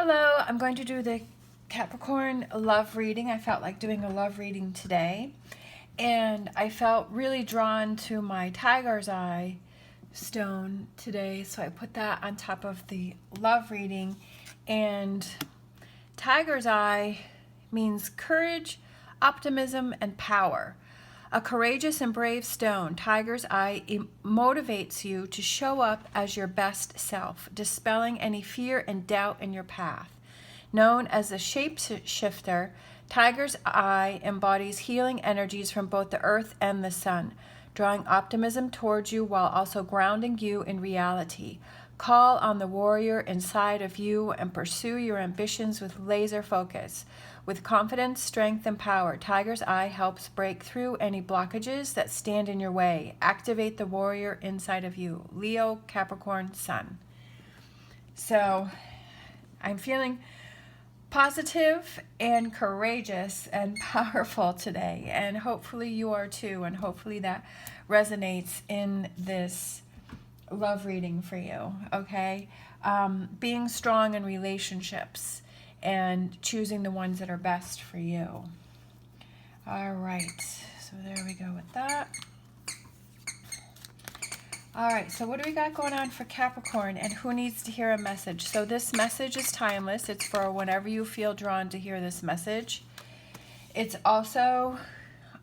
Hello, I'm going to do the Capricorn love reading. I felt like doing a love reading today, and I felt really drawn to my tiger's eye stone today, so I put that on top of the love reading. And tiger's eye means courage, optimism, and power. A courageous and brave stone, tiger's eye motivates you to show up as your best self, dispelling any fear and doubt in your path. Known as a shapeshifter, tiger's eye embodies healing energies from both the earth and the sun, drawing optimism towards you while also grounding you in reality. Call on the warrior inside of you and pursue your ambitions with laser focus. With confidence, strength, and power, tiger's eye helps break through any blockages that stand in your way. Activate the warrior inside of you. Leo, Capricorn, Sun. So I'm feeling positive and courageous and powerful today, and hopefully you are too, and hopefully that resonates in this love reading for you. Okay, being strong in relationships and choosing the ones that are best for you. All right, so there we go with that. All right, so what do we got going on for Capricorn, and who needs to hear a message? So this message is timeless. It's for whenever you feel drawn to hear this message. It's also,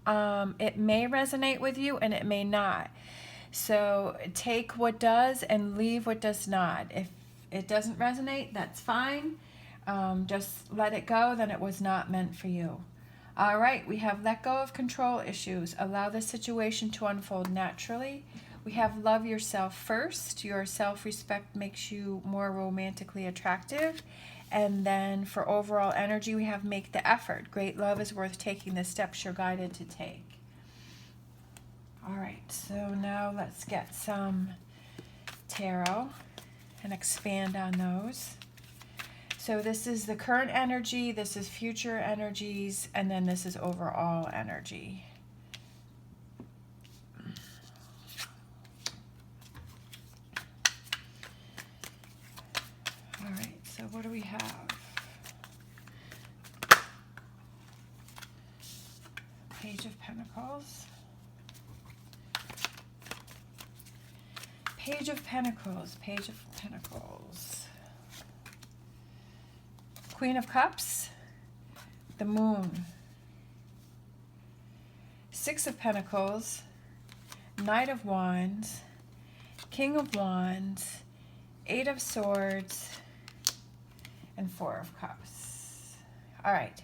it may resonate with you and it may not. So take what does and leave what does not. If it doesn't resonate, that's fine. Just let it go, then it was not meant for you. All right, we have let go of control issues. Allow the situation to unfold naturally. We have love yourself first. Your self-respect makes you more romantically attractive. And then for overall energy, we have make the effort. Great love is worth taking the steps you're guided to take. All right, so now let's get some tarot and expand on those. So this is the current energy, this is future energies, and then this is overall energy. All right, so what do we have? Page of Pentacles. Page of Pentacles, Page of Pentacles. Queen of Cups, the Moon. Six of Pentacles, Knight of Wands, King of Wands, Eight of Swords, and Four of Cups. All right.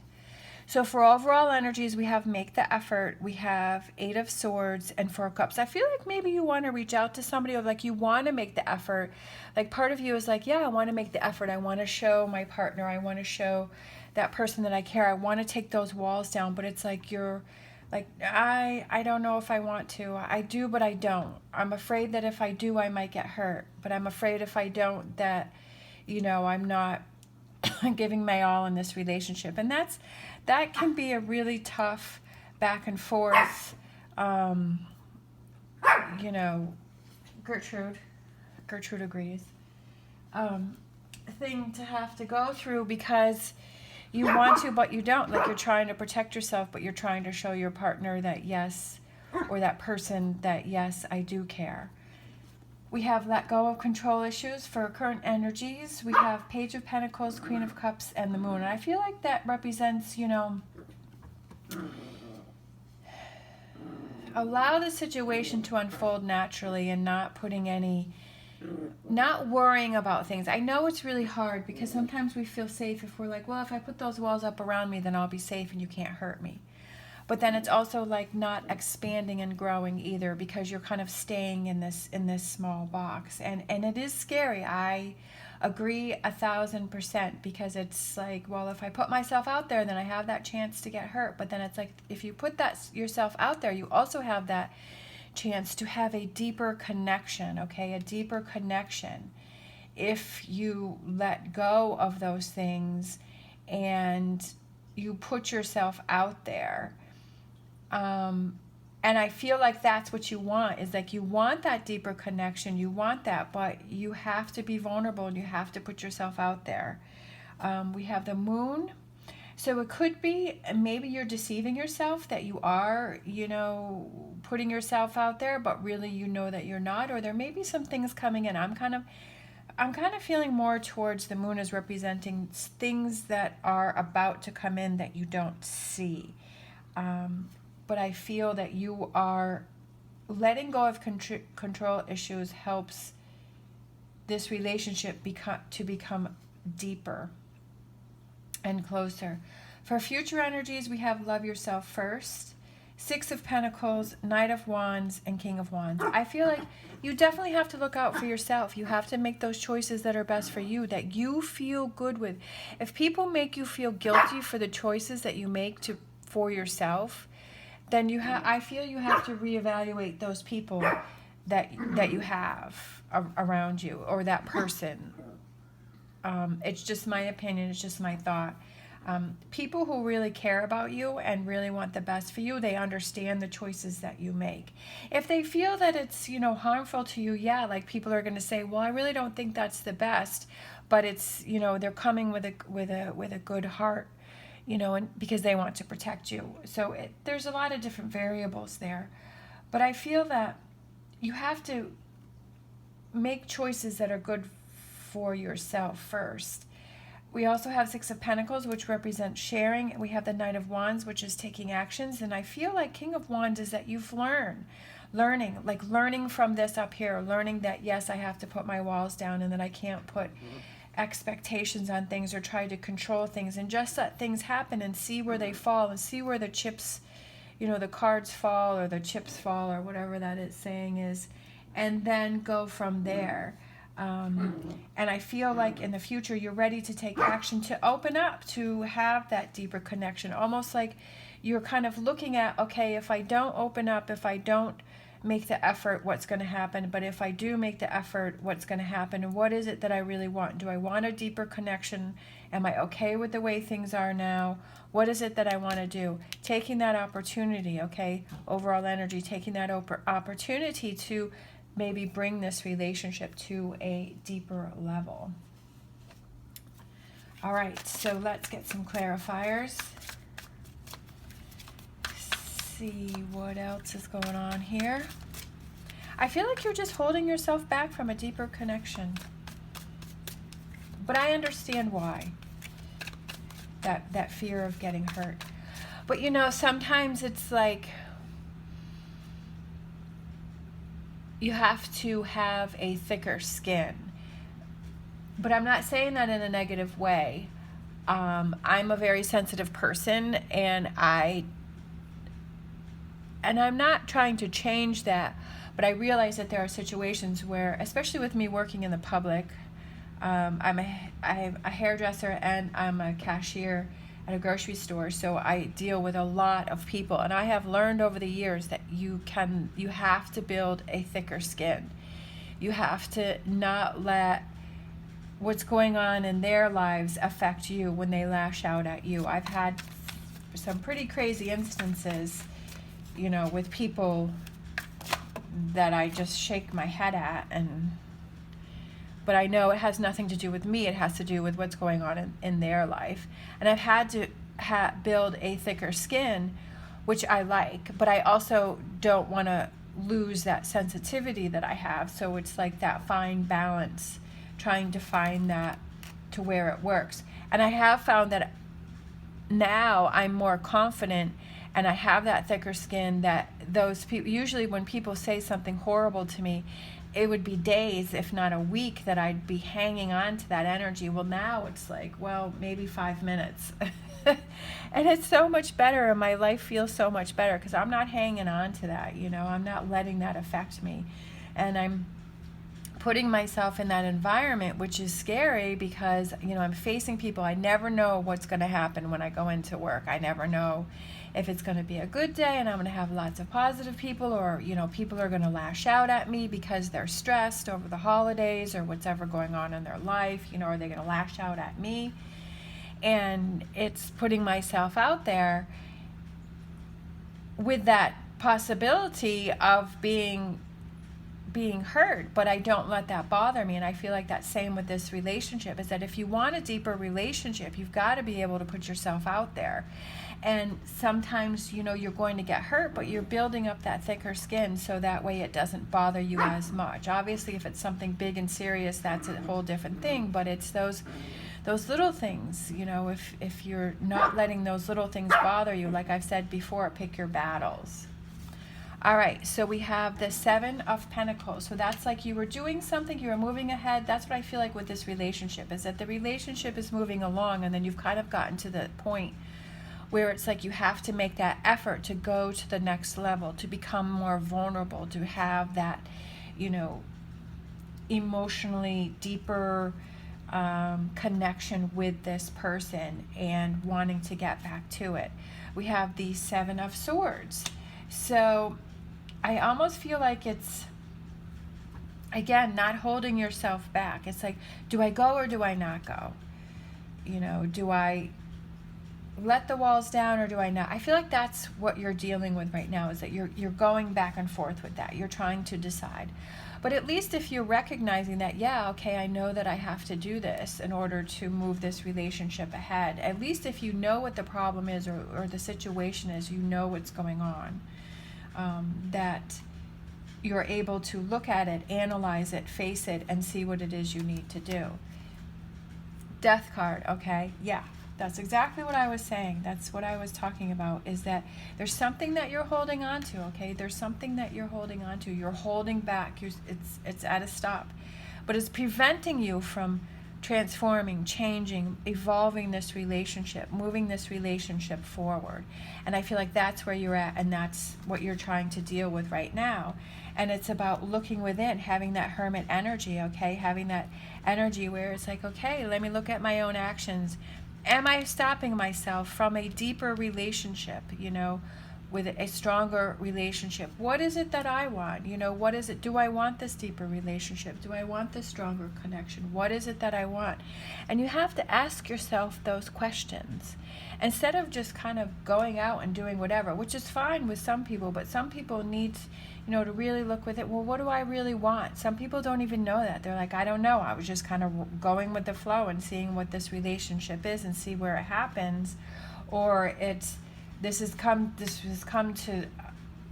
So for overall energies, we have make the effort, we have Eight of Swords and Four of Cups. I feel like maybe you want to reach out to somebody, or like you want to make the effort. Like part of you is like, yeah, I want to make the effort. I want to show my partner. I want to show that person that I care. I want to take those walls down, but it's like you're like, I don't know if I want to. I do, but I don't. I'm afraid that if I do, I might get hurt. But I'm afraid if I don't, that, you know, I'm not giving my all in this relationship. And that can be a really tough back and forth, you know, Gertrude agrees, thing to have to go through, because you want to, but you don't. Like you're trying to protect yourself, but you're trying to show your partner that yes, or that person that yes, I do care. We have let go of control issues for current energies. We have Page of Pentacles, Queen of Cups, and the Moon. And I feel like that represents, you know, allow the situation to unfold naturally and not worrying about things. I know it's really hard because sometimes we feel safe if we're like, well, if I put those walls up around me, then I'll be safe and you can't hurt me. But then it's also like not expanding and growing either, because you're kind of staying in this small box. And it is scary. I agree 1,000%, because it's like, well, if I put myself out there, then I have that chance to get hurt. But then it's like, if you put that yourself out there, you also have that chance to have a deeper connection, okay? A deeper connection if you let go of those things and you put yourself out there. And I feel like that's what you want, is like you want that deeper connection, you want that, but you have to be vulnerable and you have to put yourself out there. We have the moon. So it could be maybe you're deceiving yourself, that you are, putting yourself out there, but really you know that you're not. Or there may be some things coming in. I'm kind of feeling more towards the moon as representing things that are about to come in that you don't see. But I feel that you are letting go of control issues helps this relationship become deeper and closer. For future energies, we have love yourself first, Six of Pentacles, Knight of Wands, and King of Wands. I feel like you definitely have to look out for yourself. You have to make those choices that are best for you, that you feel good with. If people make you feel guilty for the choices that you make for yourself, then I feel you have to reevaluate those people that you have around you, or that person. It's just my opinion. It's just my thought. People who really care about you and really want the best for you, they understand the choices that you make. If they feel that it's, harmful to you, yeah, like people are going to say, well, I really don't think that's the best, but it's, they're coming with a good heart, and because they want to protect you. So there's a lot of different variables there. But I feel that you have to make choices that are good for yourself first. We also have Six of Pentacles, which represents sharing. We have the Knight of Wands, which is taking actions. And I feel like King of Wands is that you've learning from this up here, learning that, yes, I have to put my walls down and that I can't put expectations on things or try to control things, and just let things happen and see where they fall and see where the chips, the cards fall or the chips fall or whatever that saying is, and then go from there. And I feel like in the future you're ready to take action, to open up, to have that deeper connection. Almost like you're kind of looking at, okay, if I don't open up, if I don't make the effort, what's going to happen? But if I do make the effort, what's going to happen? And what is it that I really want? Do I want a deeper connection? Am I okay with the way things are now? What is it that I want to do? Taking that opportunity, okay, overall energy, taking that opportunity to maybe bring this relationship to a deeper level. All right, so let's get some clarifiers. See what else is going on here. I feel like you're just holding yourself back from a deeper connection. But I understand why. That fear of getting hurt. But sometimes it's like you have to have a thicker skin. But I'm not saying that in a negative way. I'm a very sensitive person, and I'm not trying to change that, but I realize that there are situations where, especially with me working in the public, I'm a hairdresser and I'm a cashier at a grocery store, so I deal with a lot of people, and I have learned over the years that you have to build a thicker skin. You have to not let what's going on in their lives affect you when they lash out at you. I've had some pretty crazy instances, with people that I just shake my head at, but I know it has nothing to do with me. It has to do with what's going on in their life. And I've had to build a thicker skin, which I like, but I also don't want to lose that sensitivity that I have. So it's like that fine balance, trying to find that to where it works. And I have found that now I'm more confident, and I have that thicker skin, that those people, usually when people say something horrible to me, it would be days, if not a week, that I'd be hanging on to that energy. Well, now it's like, well, maybe 5 minutes. And it's so much better, and my life feels so much better because I'm not hanging on to that, I'm not letting that affect me. And I'm putting myself in that environment, which is scary because, I'm facing people. I never know what's going to happen when I go into work. I never know if it's going to be a good day and I'm going to have lots of positive people, or, people are going to lash out at me because they're stressed over the holidays or what's ever going on in their life, are they going to lash out at me? And it's putting myself out there with that possibility of being being hurt, but I don't let that bother me. And I feel like that's same with this relationship, is that if you want a deeper relationship, you've got to be able to put yourself out there. And sometimes, you know, you're going to get hurt, but you're building up that thicker skin so that way it doesn't bother you as much. Obviously, if it's something big and serious, that's a whole different thing, but it's those little things, you know, if you're not letting those little things bother you, like I've said before, pick your battles. All right, so we have the Seven of Pentacles. So that's like you were doing something, you were moving ahead. That's what I feel like with this relationship, is that the relationship is moving along, and then you've kind of gotten to the point where it's like you have to make that effort to go to the next level, to become more vulnerable, to have that, you know, emotionally deeper connection with this person and wanting to get back to it. We have the Seven of Swords. So I almost feel like it's, again, not holding yourself back. It's like, do I go or do I not go? You know, do I let the walls down or do I not? I feel like that's what you're dealing with right now, is that you're going back and forth with that. You're trying to decide. But at least if you're recognizing that, yeah, okay, I know that I have to do this in order to move this relationship ahead. At least if you know what the problem is or the situation is, you know what's going on. That you're able to look at it, analyze it, face it, and see what it is you need to do. Death card, okay, yeah. That's exactly what I was saying. That's what I was talking about, is that there's something that you're holding on to, okay? There's something that you're holding on to. You're holding back. It's at a stop. But it's preventing you from transforming, changing, evolving this relationship, moving this relationship forward. And I feel like that's where you're at, and that's what you're trying to deal with right now. And it's about looking within, having that hermit energy, okay? Having that energy where it's like, okay, let me look at my own actions. Am I stopping myself from a deeper relationship, you know, with a stronger relationship? What is it that I want? You know, what is it? Do I want this deeper relationship? Do I want this stronger connection? What is it that I want? And you have to ask yourself those questions instead of just kind of going out and doing whatever, which is fine with some people, but some people need, you know, to really look with it. Well, what do I really want? Some people don't even know that. They're like, I don't know. I was just kind of going with the flow and seeing what this relationship is and see where it happens. Or this has come to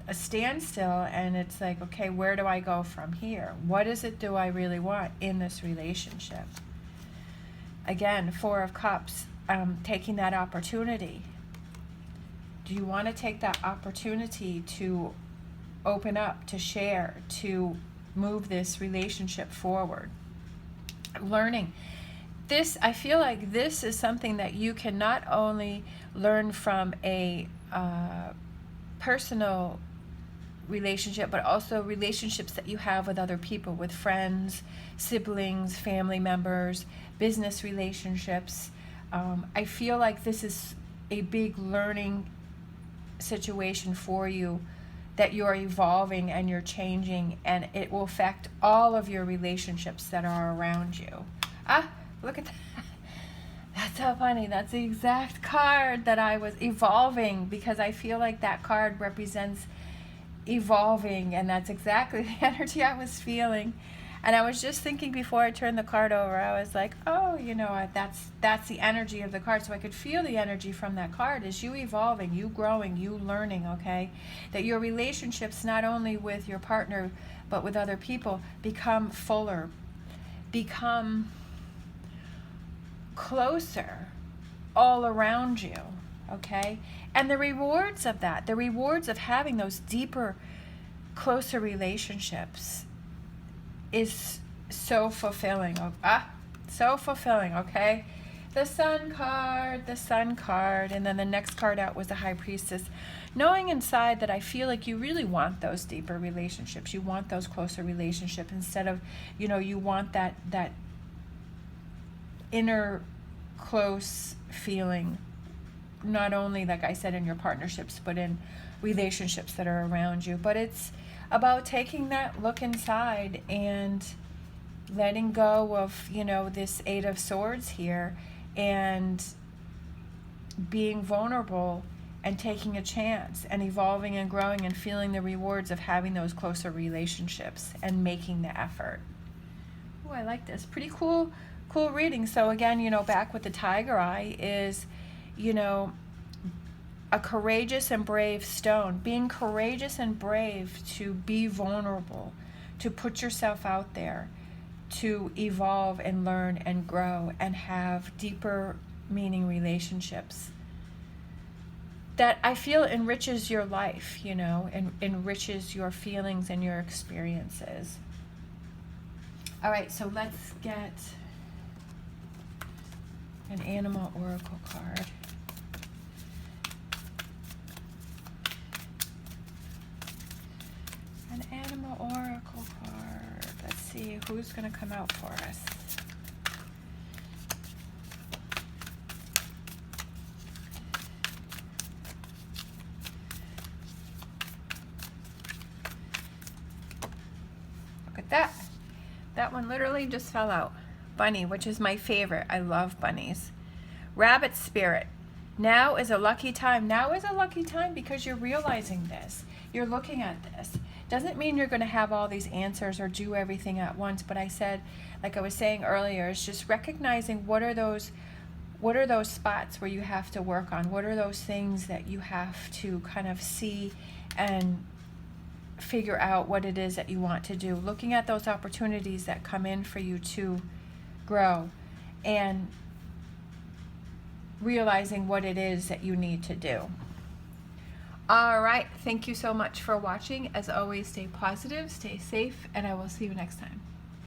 a standstill, and it's like, okay, where do I go from here? What is it do I really want in this relationship? Again, Four of Cups, taking that opportunity. Do you want to take that opportunity to open up, to share, to move this relationship forward? Learning. This, I feel like this is something that you can not only learn from a personal relationship, but also relationships that you have with other people, with friends, siblings, family members, business relationships. I feel like this is a big learning situation for you, that you're evolving and you're changing, and it will affect all of your relationships that are around you. Ah, look at that. That's so funny. That's the exact card that I was evolving, because I feel like that card represents evolving, and that's exactly the energy I was feeling. And I was just thinking before I turned the card over, I was like, oh, you know, that's the energy of the card. So I could feel the energy from that card is you evolving, you growing, you learning, okay? That your relationships, not only with your partner, but with other people, become fuller, become closer all around you, okay? And the rewards of that, the rewards of having those deeper, closer relationships is so fulfilling. So fulfilling, okay? The Sun card, and then the next card out was the High Priestess. Knowing inside that I feel like you really want those deeper relationships. You want those closer relationships instead of, you know, you want that inner close feeling, not only, like I said, in your partnerships, but in relationships that are around you. But it's about taking that look inside and letting go of, you know, this Eight of Swords here, and being vulnerable and taking a chance and evolving and growing and feeling the rewards of having those closer relationships and making the effort. Oh, I like this. Pretty cool reading. So again, you know, back with the tiger eye is, you know, a courageous and brave stone. Being courageous and brave to be vulnerable, to put yourself out there, to evolve and learn and grow and have deeper meaning relationships that I feel enriches your life, you know, and enriches your feelings and your experiences. All right, so let's get an animal oracle card. An animal oracle card. Let's see who's going to come out for us. Look at that. That one literally just fell out. Bunny, which is my favorite. I love bunnies. Rabbit spirit. Now is a lucky time. Now is a lucky time because you're realizing this. You're looking at this. Doesn't mean you're going to have all these answers or do everything at once, but I said, like I was saying earlier, it's just recognizing what are those spots where you have to work on? What are those things that you have to kind of see and figure out what it is that you want to do? Looking at those opportunities that come in for you to grow and realizing what it is that you need to do. All right, thank you so much for watching. As always, stay positive, stay safe, and I will see you next time.